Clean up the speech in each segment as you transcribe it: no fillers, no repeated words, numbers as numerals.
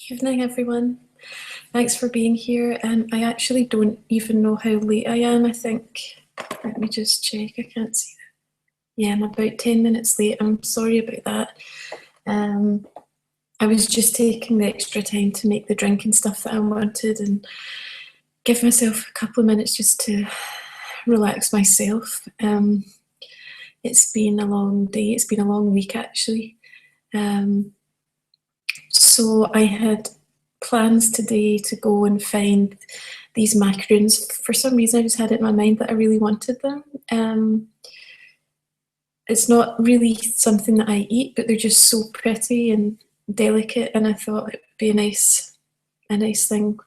Evening, everyone. Thanks for being here. I actually don't even know how late I am. I think, let me just check. I can't see that. Yeah, I'm about 10 minutes late. I'm sorry about that. I was just taking the extra time to make the drink and stuff that I wanted and give myself a couple of minutes just to relax myself. It's been a long day. It's been a long week, actually. So I had plans today to go and find these macaroons. For some reason, I just had it in my mind that I really wanted them. It's not really something that I eat, but they're just so pretty and delicate, and I thought it'd be a nice thing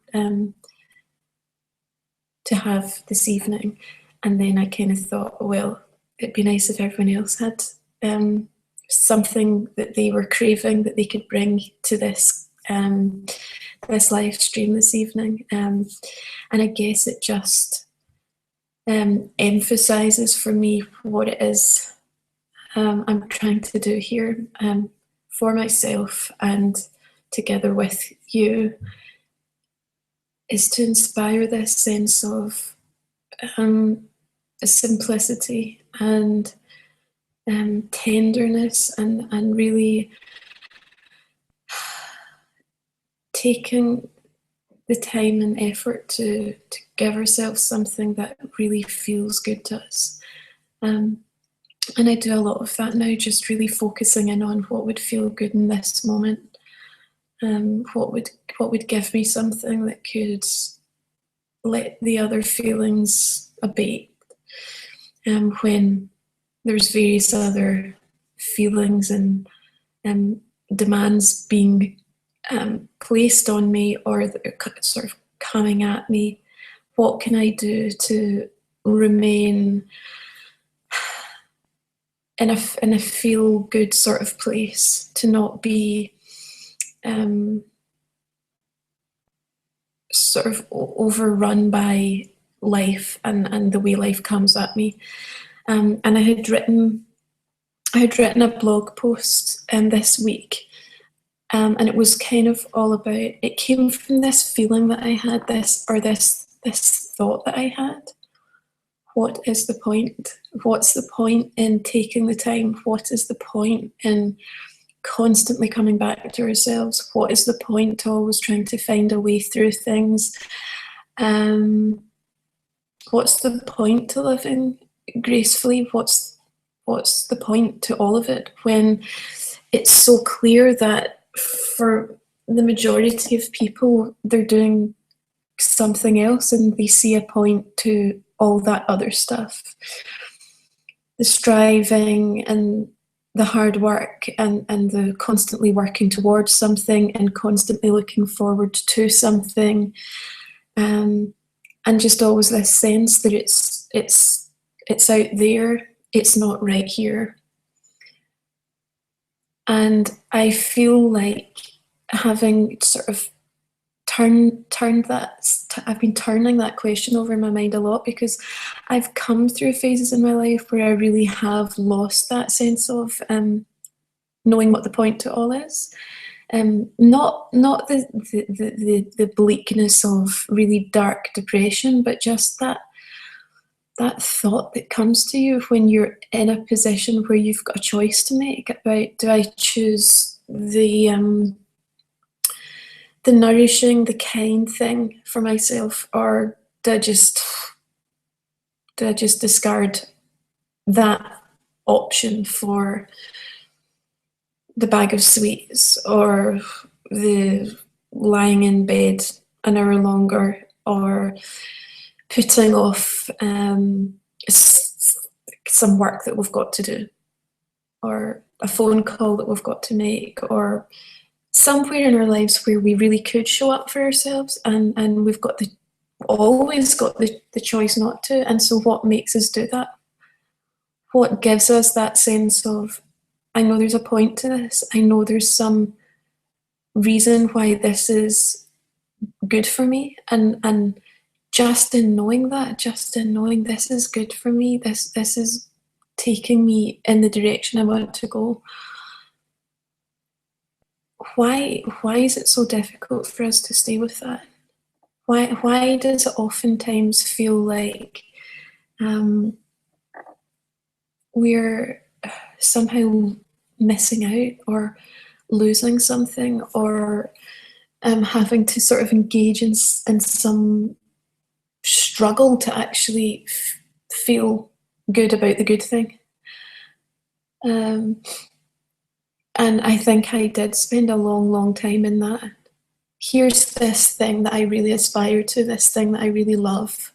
to have this evening. And then I kind of thought, well, it'd be nice if everyone else had something that they were craving that they could bring to this live stream this evening. And I guess it just emphasizes for me what it is I'm trying to do here for myself and together with you, is to inspire this sense of simplicity and tenderness and really taking the time and effort to give ourselves something that really feels good to us. And I do a lot of that now, just really focusing in on what would feel good in this moment. What would give me something that could let the other feelings abate. When there's various other feelings and demands being placed on me or sort of coming at me, what can I do to remain in a feel good sort of place, to not be sort of overrun by life and the way life comes at me. And I had written a blog post this week, and it was kind of all about, it came from this feeling that I had, this thought that I had. What is the point? What's the point in taking the time? What is the point in constantly coming back to ourselves? What is the point to always trying to find a way through things? What's the point to living gracefully? What's the point to all of it when it's so clear that for the majority of people, they're doing something else and they see a point to all that other stuff. The striving and the hard work and the constantly working towards something and constantly looking forward to something. And just always this sense that it's out there, it's not right here. And I feel like having sort of turned that, I've been turning that question over in my mind a lot, because I've come through phases in my life where I really have lost that sense of knowing what the point to all is. Not the bleakness of really dark depression, but just that thought that comes to you when you're in a position where you've got a choice to make about, do I choose the nourishing, the kind thing for myself, or do I just discard that option for the bag of sweets or the lying in bed an hour longer or putting off some work that we've got to do, or a phone call that we've got to make, or somewhere in our lives where we really could show up for ourselves, and we've always got the choice not to. And so what makes us do that? What gives us that sense of, I know there's a point to this, I know there's some reason why this is good for me, and just in knowing this is good for me, this is taking me in the direction I want to go, why is it so difficult for us to stay with that? Why does it oftentimes feel like we're somehow missing out or losing something, or having to sort of engage in some struggle to actually feel good about the good thing? And I think I did spend a long, long time in that. Here's this thing that I really aspire to, this thing that I really love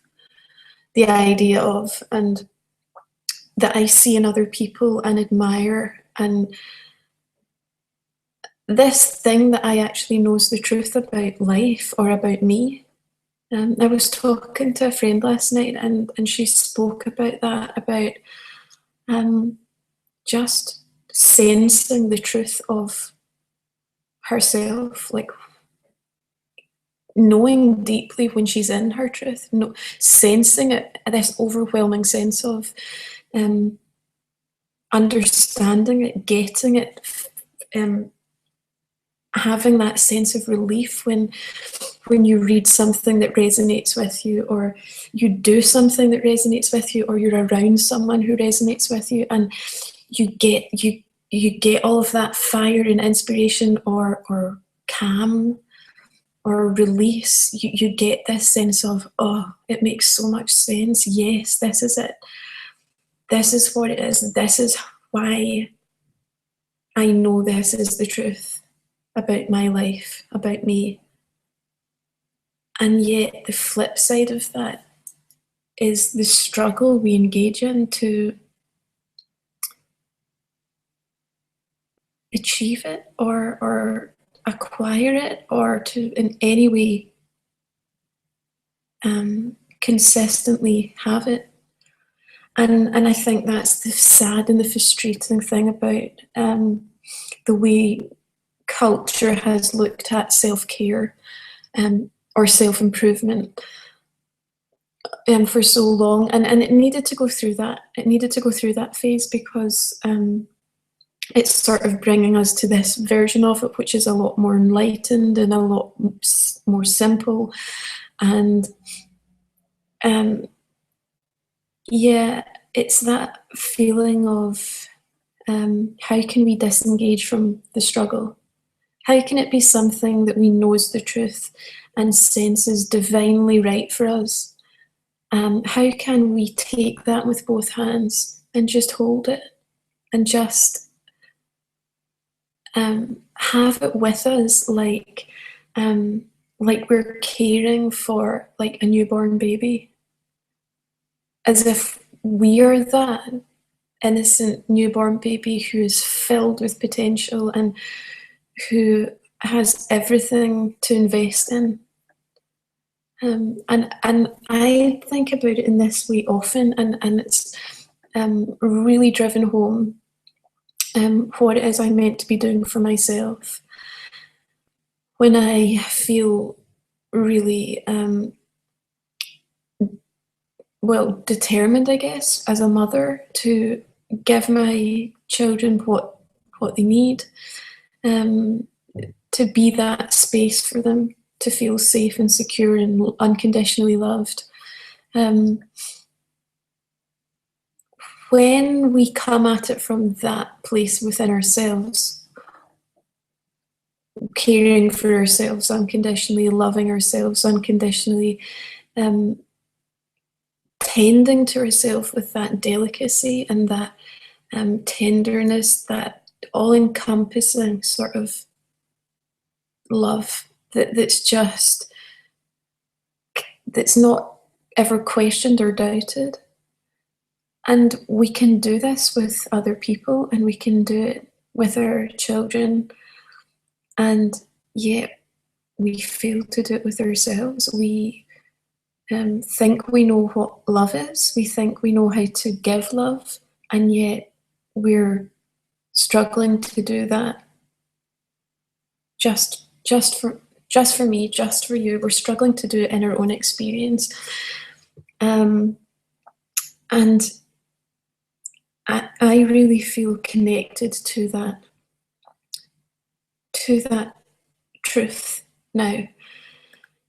the idea of, and that I see in other people and admire, and this thing that I actually knows the truth about life or about me. I was talking to a friend last night, and she spoke about that, about just sensing the truth of herself, like knowing deeply when she's in her truth, sensing it, this overwhelming sense of understanding it, getting it, having that sense of relief when you read something that resonates with you, or you do something that resonates with you, or you're around someone who resonates with you, and you get all of that fire and inspiration, or calm, or release. You get this sense of, oh, it makes so much sense. Yes, this is it. This is what it is. This is why I know this is the truth about my life, about me. And yet the flip side of that is the struggle we engage in to achieve it, or acquire it, or to in any way consistently have it. And I think that's the sad and the frustrating thing about the way culture has looked at self-care or self-improvement for so long, and it needed to go through that. It needed to go through that phase, because it's sort of bringing us to this version of it, which is a lot more enlightened and a lot more simple. And yeah, it's that feeling of how can we disengage from the struggle? How can it be something that we know is the truth and senses divinely right for us? How can we take that with both hands and just hold it, and just have it with us, like we're caring for like a newborn baby, as if we are that innocent newborn baby who is filled with potential and who has everything to invest in. And I think about it in this way often, and it's really driven home what it is I'm meant to be doing for myself. When I feel really determined, I guess, as a mother, to give my children what they need, to be that space for them, to feel safe and secure and unconditionally loved. When we come at it from that place within ourselves, caring for ourselves unconditionally, loving ourselves unconditionally, tending to ourselves with that delicacy and that tenderness, that all-encompassing sort of love that's not ever questioned or doubted. And we can do this with other people, and we can do it with our children, and yet we fail to do it with ourselves. We think we know what love is, we think we know how to give love, and yet we're struggling to do that just for me, just for you. We're struggling to do it in our own experience. And I really feel connected to that truth now,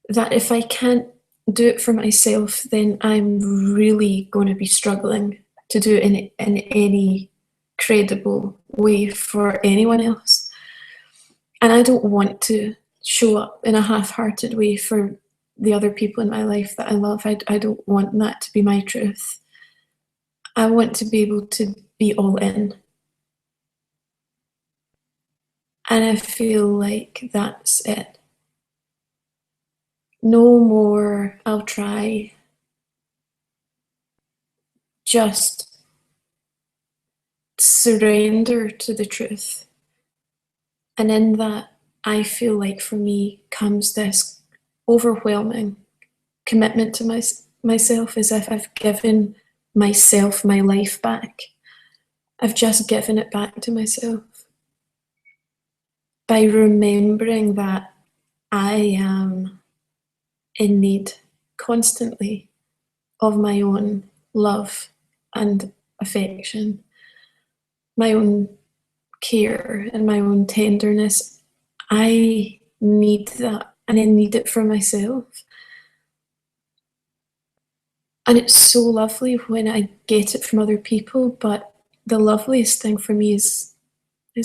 that if I can't do it for myself, then I'm really going to be struggling to do it in any credible way for anyone else. And I don't want to show up in a half-hearted way for the other people in my life that I love. I don't want that to be my truth. I want to be able to be all in. And I feel like that's it. No more, I'll try. Just surrender to the truth. And in that, I feel like for me comes this overwhelming commitment to myself, as if I've given myself my life back. I've just given it back to myself by remembering that I am in need constantly of my own love and affection, my own care and my own tenderness. I need that, and I need it for myself. And it's so lovely when I get it from other people, but the loveliest thing for me is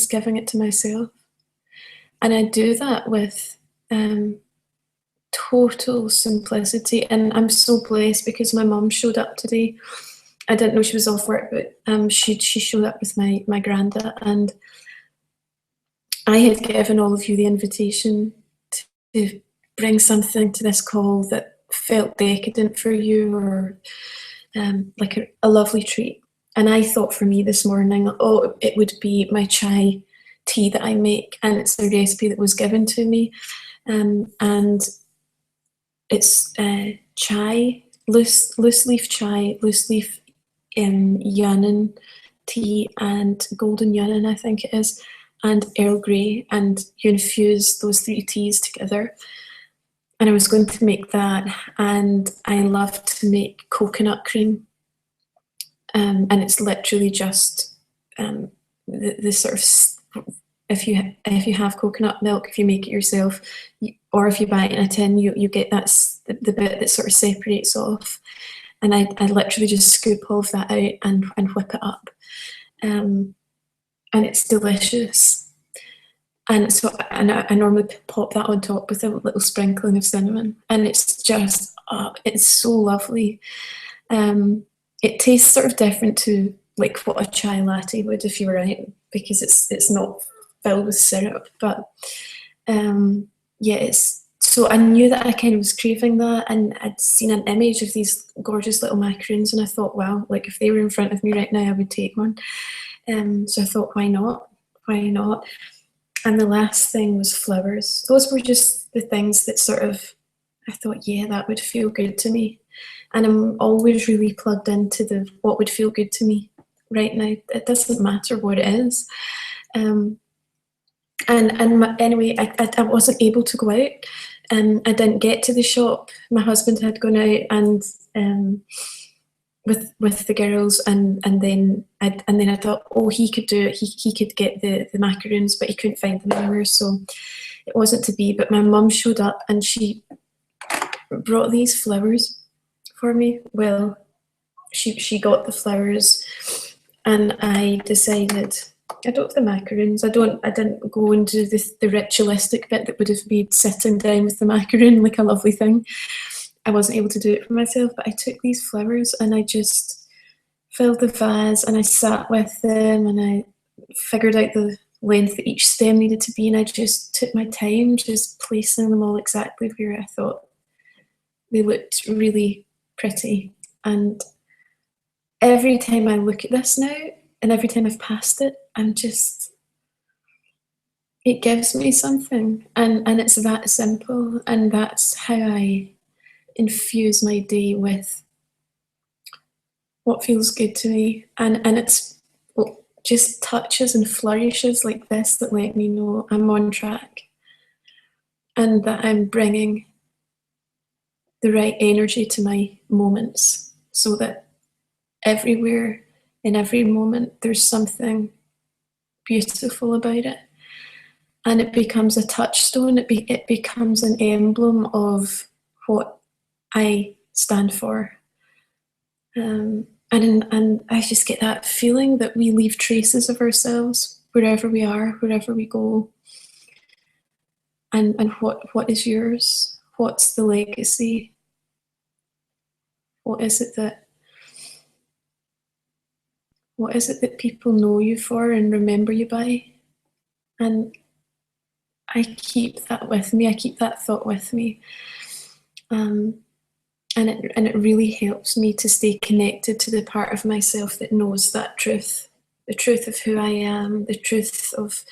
giving it to myself. And I do that with total simplicity. And I'm so blessed because my mum showed up today. I didn't know she was off work, but she showed up with my granda, and I had given all of you the invitation to bring something to this call that felt decadent for you, or like a lovely treat. And I thought for me this morning, oh, it would be my chai tea that I make, and it's a recipe that was given to me, and it's chai, loose leaf chai, loose leaf Yunnan tea, and golden Yunnan, I think it is, and Earl Grey, and you infuse those 3 teas together. And I was going to make that, and I love to make coconut cream, and it's literally just the sort of, if you have coconut milk, if you make it yourself, or if you buy it in a tin, you get the bit that sort of separates off, and I literally just scoop all of that out and whip it up, and it's delicious. And so, and I normally pop that on top with a little sprinkling of cinnamon, and it's just, it's so lovely. It tastes sort of different to like what a chai latte would if you were right, because it's not filled with syrup, but yeah, it's, so I knew that I kind of was craving that, and I'd seen an image of these gorgeous little macaroons, and I thought, wow, like if they were in front of me right now, I would take one. So I thought, why not? Why not? And the last thing was flowers. Those were just the things that sort of, I thought, yeah, that would feel good to me. And I'm always really plugged into what would feel good to me right now. It doesn't matter what it is. Anyway, I wasn't able to go out. I didn't get to the shop. My husband had gone out and with the girls, and then I thought, oh, he could do it. He could get the macaroons, but he couldn't find them anywhere, so it wasn't to be. But my mum showed up, and she brought these flowers for me. Well, she got the flowers, and I decided, I don't have the macaroons. I didn't go into the ritualistic bit that would have made sitting down with the macaroon like a lovely thing. I wasn't able to do it for myself, but I took these flowers and I just filled the vase, and I sat with them, and I figured out the length that each stem needed to be, and I just took my time just placing them all exactly where I thought they looked really pretty. And every time I look at this now, and every time I've passed it, it gives me something, and it's that simple, and that's how I infuse my day with what feels good to me, and it's just touches and flourishes like this that let me know I'm on track, and that I'm bringing the right energy to my moments, so that everywhere, in every moment, there's something beautiful about it. and it becomes a touchstone. It becomes an emblem of what I stand for. And I just get that feeling that we leave traces of ourselves wherever we are, wherever we go. And what is yours? What's the legacy? What is it that people know you for and remember you by? And I keep that with me. I keep that thought with me. And it really helps me to stay connected to the part of myself that knows that truth, the truth of who I am, the truth of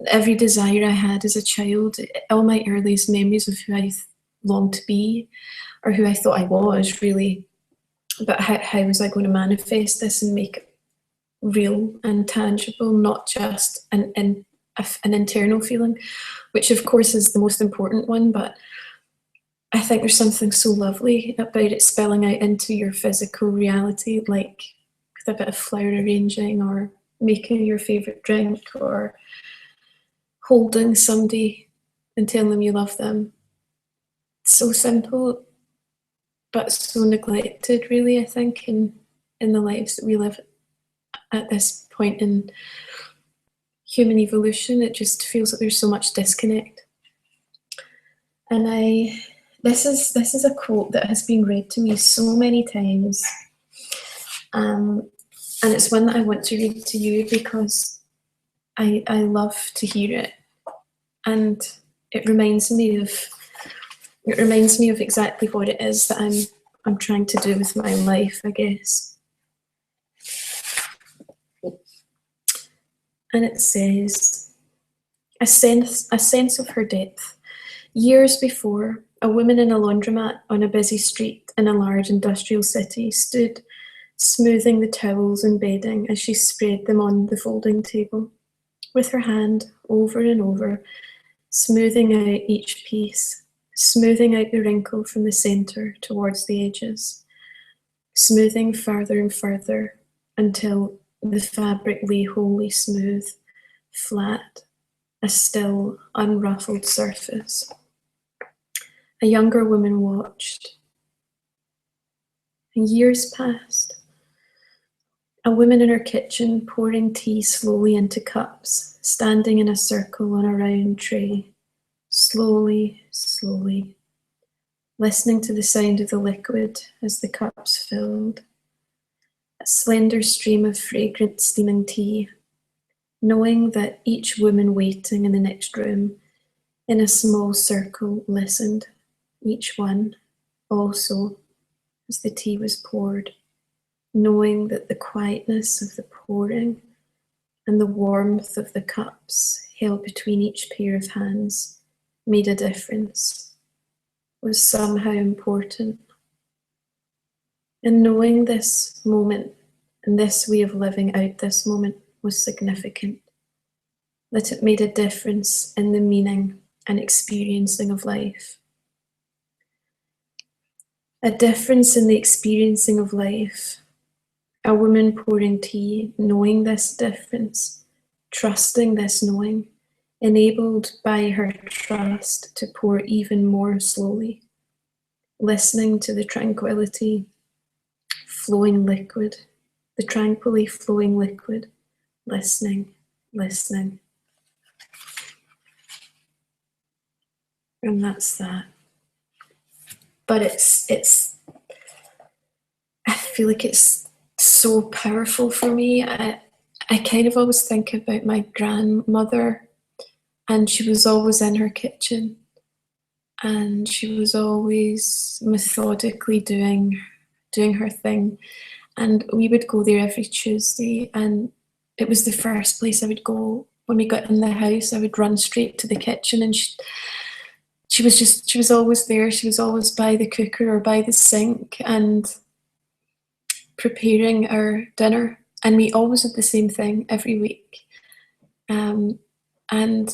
every desire I had as a child, all my earliest memories of who I longed to be, or who I thought I was, really. But how was I going to manifest this and make it real and tangible, not just an internal feeling, which of course is the most important one, but I think there's something so lovely about it spilling out into your physical reality, like with a bit of flower arranging, or making your favourite drink, or holding somebody and telling them you love them. It's so simple, but so neglected, really, I think, in the lives that we live at this point in human evolution. It just feels like there's so much disconnect. And this is a quote that has been read to me so many times, and it's one that I want to read to you because I love to hear it, and it reminds me of exactly what it is that I'm trying to do with my life, I guess. And it says, a sense of her depth. Years before, a woman in a laundromat on a busy street in a large industrial city stood smoothing the towels and bedding as she spread them on the folding table, with her hand over and over, smoothing out each piece, smoothing out the wrinkle from the centre towards the edges, smoothing further and further until the fabric lay wholly smooth, flat, a still, unruffled surface. A younger woman watched. And years passed. A woman in her kitchen pouring tea slowly into cups, standing in a circle on a round tray, slowly, slowly, listening to the sound of the liquid as the cups filled. A slender stream of fragrant steaming tea, knowing that each woman waiting in the next room in a small circle listened, each one also, as the tea was poured, knowing that the quietness of the pouring and the warmth of the cups held between each pair of hands made a difference, was somehow important. And knowing this moment and this way of living out this moment was significant, that it made a difference in the meaning and experiencing of life. A difference in the experiencing of life. A woman pouring tea, knowing this difference, trusting this knowing, enabled by her trust to pour even more slowly, listening to the tranquility flowing liquid, the tranquilly flowing liquid, listening, listening. And that's that. But I feel like it's so powerful for me. I kind of always think about my grandmother, and she was always in her kitchen, and she was always methodically doing her thing. And we would go there every Tuesday, and it was the first place I would go. When we got in the house, I would run straight to the kitchen, and she was always there. She was always by the cooker or by the sink and preparing our dinner. And we always did the same thing every week. And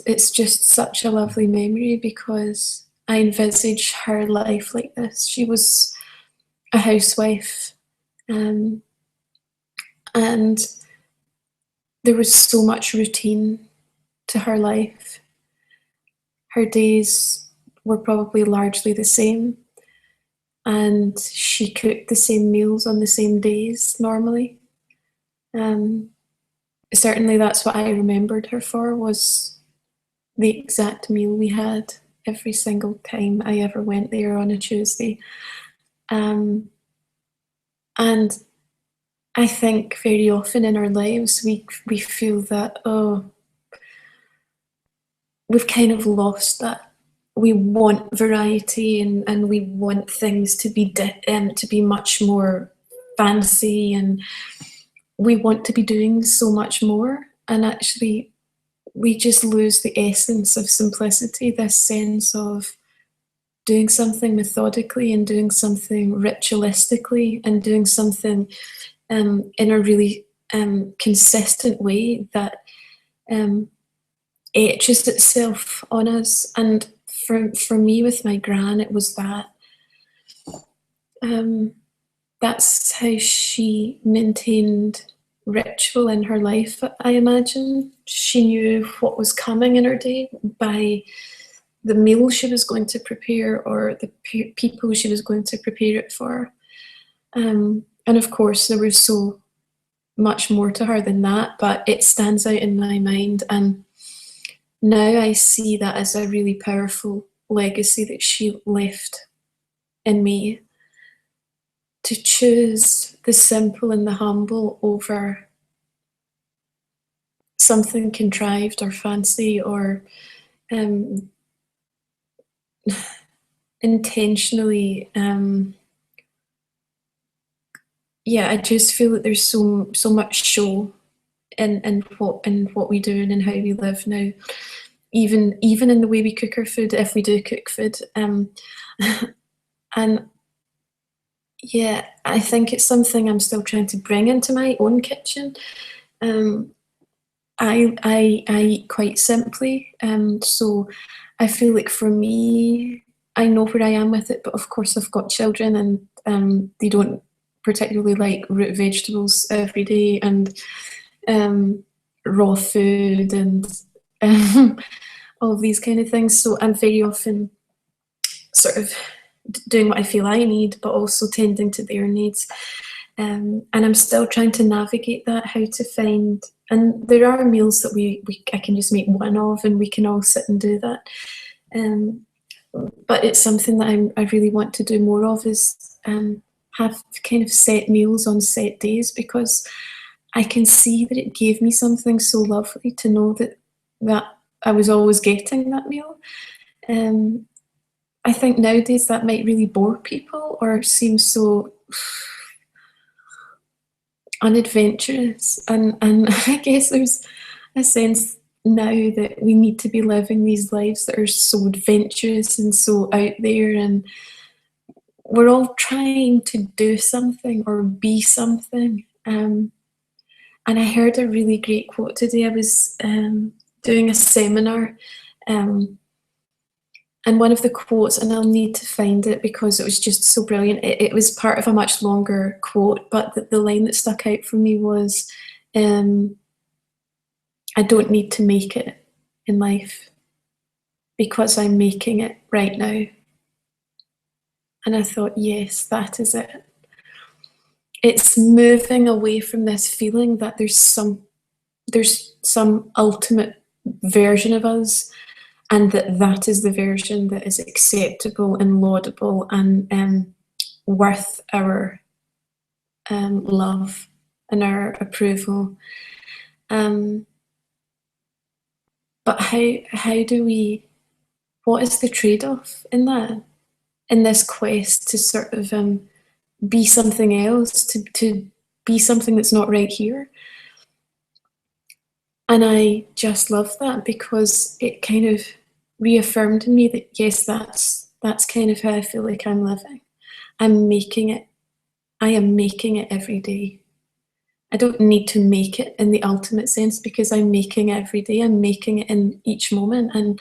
it's just such a lovely memory because I envisage her life like this. She was a housewife, and there was so much routine. to her life. Her days were probably largely the same, and she cooked the same meals on the same days normally. Certainly that's what I remembered her for, was the exact meal we had every single time I ever went there on a Tuesday. And I think very often in our lives we feel that, oh, we've kind of lost that. We want variety, and we want things to be much more fancy, and we want to be doing so much more. And actually, we just lose the essence of simplicity, this sense of doing something methodically and doing something ritualistically and doing something in a really consistent way that etches itself on us. And for me, with my gran, it was that. That's how she maintained ritual in her life, I imagine. She knew what was coming in her day by the meal she was going to prepare, or the people she was going to prepare it for. And of course, there was so much more to her than that, but it stands out in my mind. And now I see that as a really powerful legacy that she left in me, to choose the simple and the humble over something contrived or fancy or intentionally. I just feel that there's so much show in what we do and how we live now. Even in the way we cook our food, if we do cook food. And yeah, I think it's something I'm still trying to bring into my own kitchen. I eat quite simply, so I feel like for me, I know where I am with it, but of course I've got children, and they don't particularly like root vegetables every day, and raw food, and all of these kind of things. So I'm very often sort of doing what I feel I need, but also tending to their needs. And I'm still trying to navigate that, how to find, and there are meals that I can just make one of, and we can all sit and do that. But it's something that I really want to do more of, is have kind of set meals on set days, because I can see that it gave me something so lovely to know that I was always getting that meal. I think nowadays that might really bore people or seem so unadventurous, and I guess there's a sense now that we need to be living these lives that are so adventurous and so out there, and we're all trying to do something or be something. And I heard a really great quote today. I was doing a seminar, and one of the quotes, and I'll need to find it because it was just so brilliant. It was part of a much longer quote, but the line that stuck out for me was, I don't need to make it in life because I'm making it right now. And I thought, yes, that is it. It's moving away from this feeling that there's some ultimate version of us, and that is the version that is acceptable and laudable and worth our love and our approval. But how do we? What is the trade-off in that? In this quest to sort of be something else, to be something that's not right here. And I just love that, because it kind of reaffirmed in me that yes, that's kind of how I feel like I'm living. I'm making it. I am making it every day. I don't need to make it in the ultimate sense, because I'm making it every day. I'm making it in each moment, and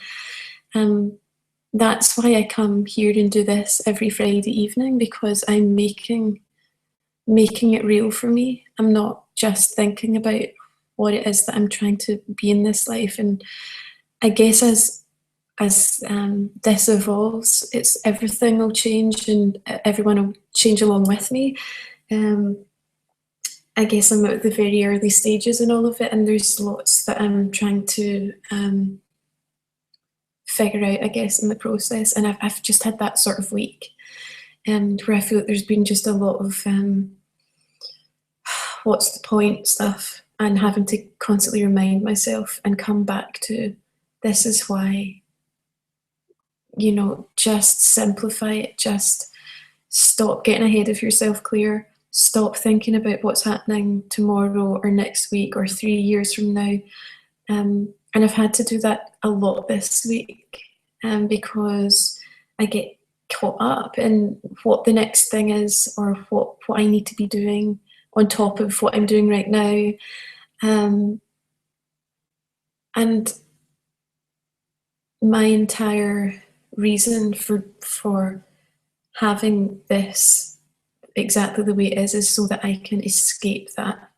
that's why I come here and do this every Friday evening, because I'm making it real for me. I'm not just thinking about what it is that I'm trying to be in this life. And I guess as this evolves, it's everything will change and everyone will change along with me. I guess I'm at the very early stages in all of it, and there's lots that I'm trying to figure out, I guess, in the process. And I've just had that sort of week, and where I feel like there's been just a lot of what's the point stuff, and having to constantly remind myself and come back to this is why. You know, just simplify it, just stop getting ahead of yourself, Claire. Stop thinking about what's happening tomorrow or next week or 3 years from now. And I've had to do that a lot this week because I get caught up in what the next thing is or what I need to be doing on top of what I'm doing right now. And my entire reason for having this exactly the way it is so that I can escape that.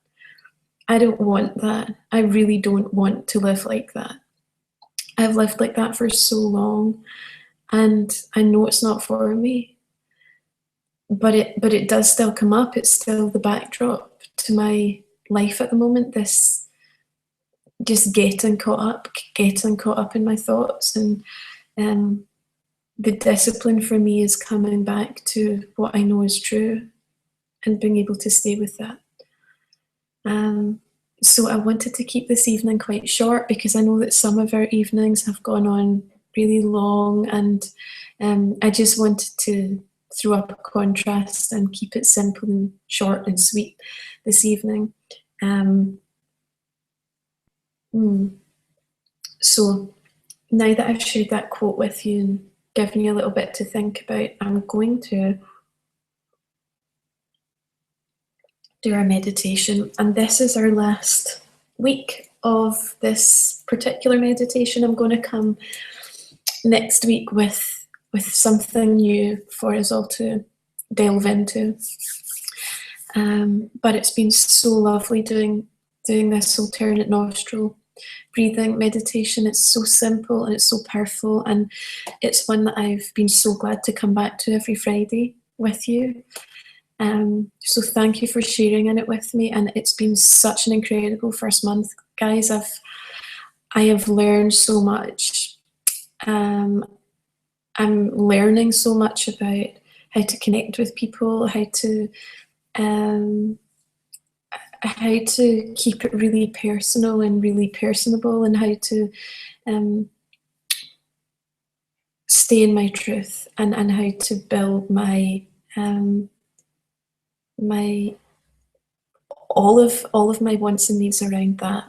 I don't want that. I really don't want to live like that. I've lived like that for so long, and I know it's not for me. But it does still come up. It's still the backdrop to my life at the moment. This just getting caught up in my thoughts, and the discipline for me is coming back to what I know is true and being able to stay with that. So I wanted to keep this evening quite short because I know that some of our evenings have gone on really long, and I just wanted to throw up a contrast and keep it simple and short and sweet this evening. So now that I've shared that quote with you and given you a little bit to think about, I'm going to do our meditation. And this is our last week of this particular meditation. I'm going to come next week with something new for us all to delve into. But it's been so lovely doing this alternate nostril breathing meditation. It's so simple and it's so powerful, and it's one that I've been so glad to come back to every Friday with you. So thank you for sharing in it with me, and it's been such an incredible first month, guys. I have learned so much. I'm learning so much about how to connect with people, how to keep it really personal and really personable, and how to stay in my truth, and how to build my all of my wants and needs around that.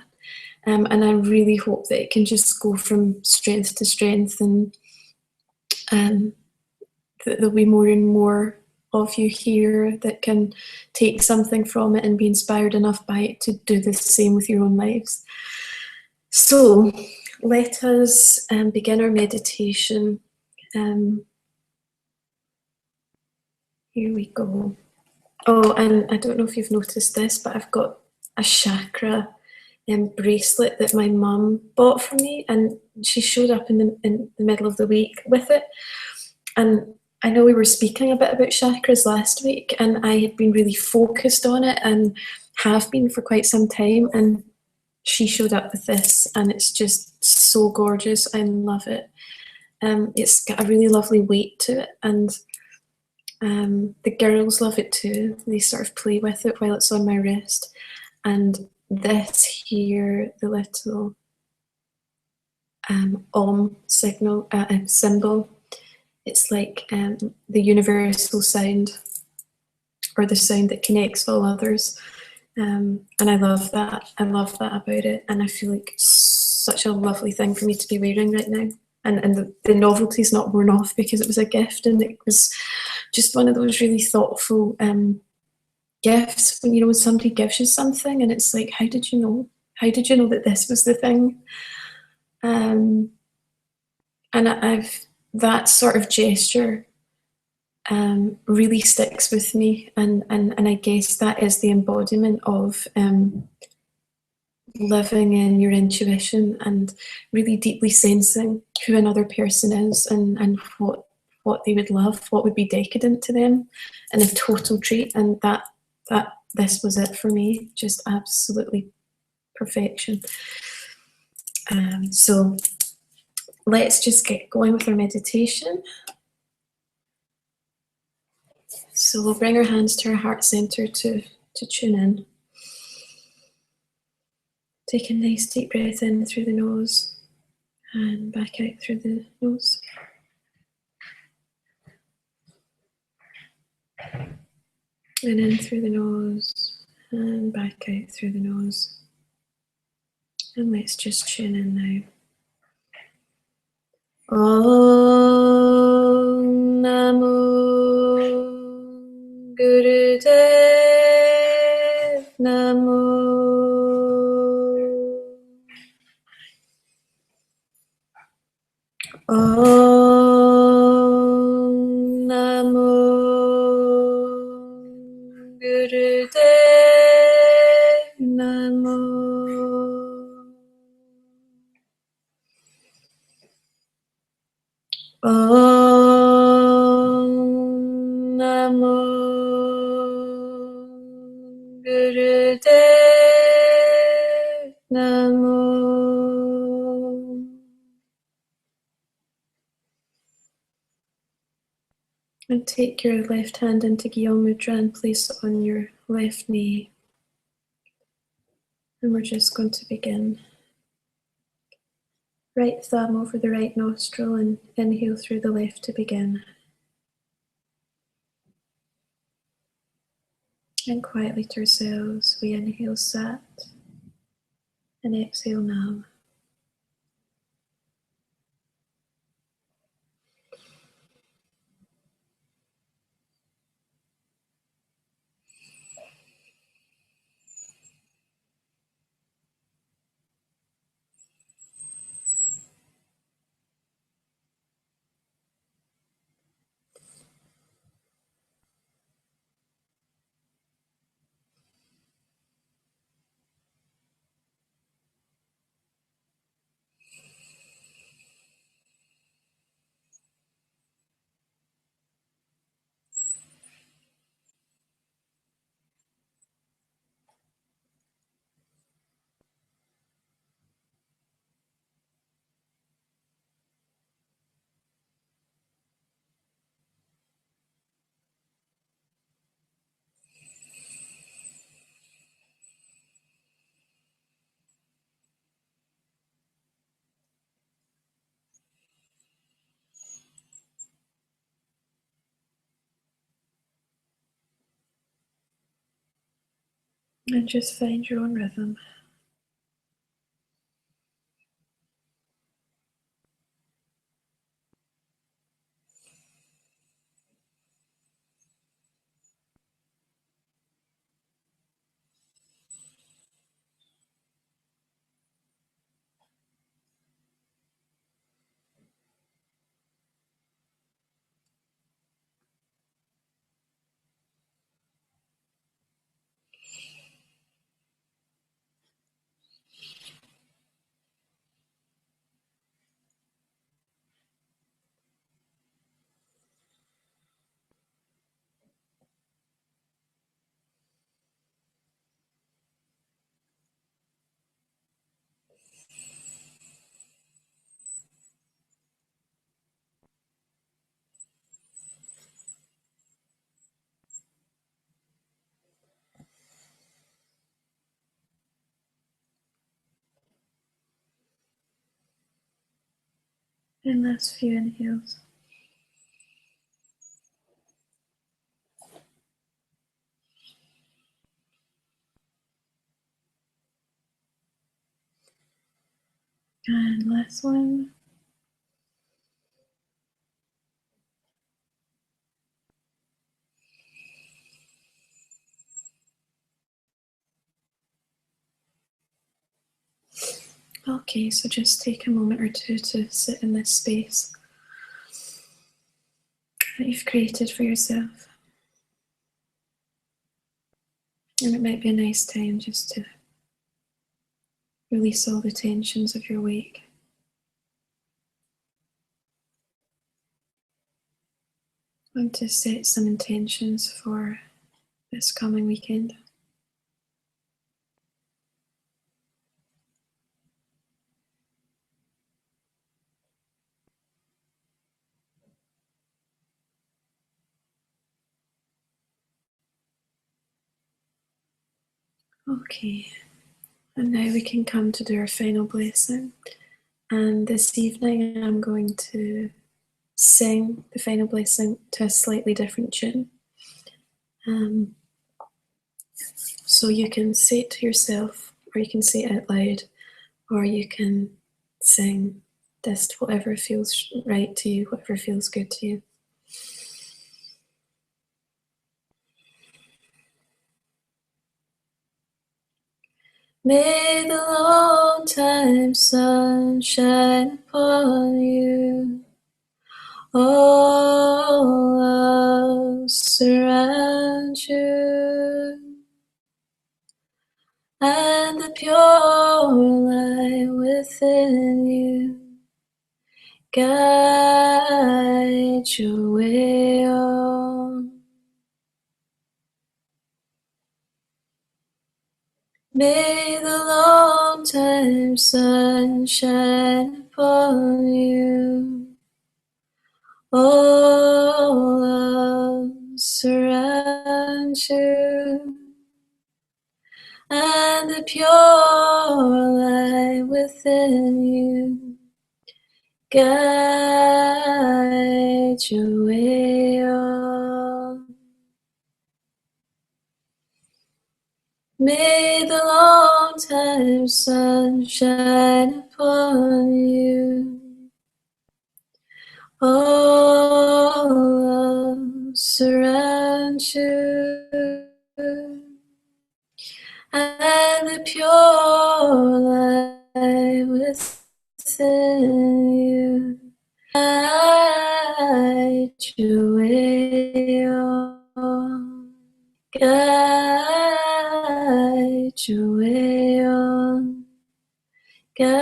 And I really hope that it can just go from strength to strength, and that there'll be more and more of you here that can take something from it and be inspired enough by it to do the same with your own lives. So let us begin our meditation. Here we go. Oh, and I don't know if you've noticed this, but I've got a chakra bracelet that my mum bought for me, and she showed up in the middle of the week with it. And I know we were speaking a bit about chakras last week, and I had been really focused on it and have been for quite some time, and she showed up with this, and it's just so gorgeous. I love it. It's got a really lovely weight to it, and the girls love it too. They sort of play with it while it's on my wrist. And this here, the little Om symbol, it's like the universal sound, or the sound that connects all others. And I love that. I love that about it. And I feel like it's such a lovely thing for me to be wearing right now. And the novelty's not worn off because it was a gift, and it was just one of those really thoughtful gifts when, you know, when somebody gives you something and it's like, how did you know? How did you know that this was the thing? And I've that sort of gesture really sticks with me, and I guess that is the embodiment of living in your intuition and really deeply sensing who another person is and what they would love, what would be decadent to them, and a total treat. And that this was it for me, just absolutely perfection. So let's just get going with our meditation. So we'll bring our hands to our heart center to tune in. Take a nice deep breath in through the nose and back out through the nose. And in through the nose and back out through the nose. And let's just tune in now. Om Namo Gurudev Namo. Om Namo Gurudev Namo. Om Namo Gurudev Namo. And take your left hand into Gyan Mudra and place it on your left knee. And we're just going to begin. Right thumb over the right nostril and inhale through the left to begin. And quietly to ourselves, we inhale Sat and exhale Nam. And just find your own rhythm. And last few inhales. And last one. Okay, so just take a moment or two to sit in this space that you've created for yourself. And it might be a nice time just to Release all the tensions of your week. And to set some intentions for this coming weekend. Okay, and now we can come to do our final blessing. And this evening I'm going to sing the final blessing to a slightly different tune. So you can say it to yourself, or you can say it out loud, or you can sing just whatever feels right to you, whatever feels good to you. May the long time sun shine upon you. All love surround you, and the pure light within you guide your way on. May the long time sun shine upon you. All love surround you, and the pure light within you guide your way on. May the long time sun shine upon you. All love surround you, and the pure light within you guide your way on. Guide your way on. Guide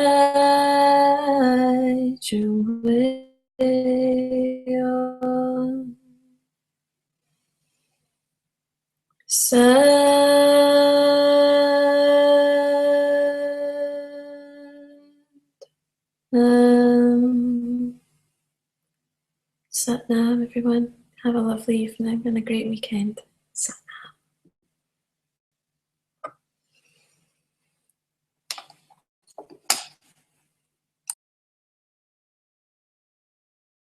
your way on. Sat Nam, everyone. Have a lovely evening and a great weekend. Sat.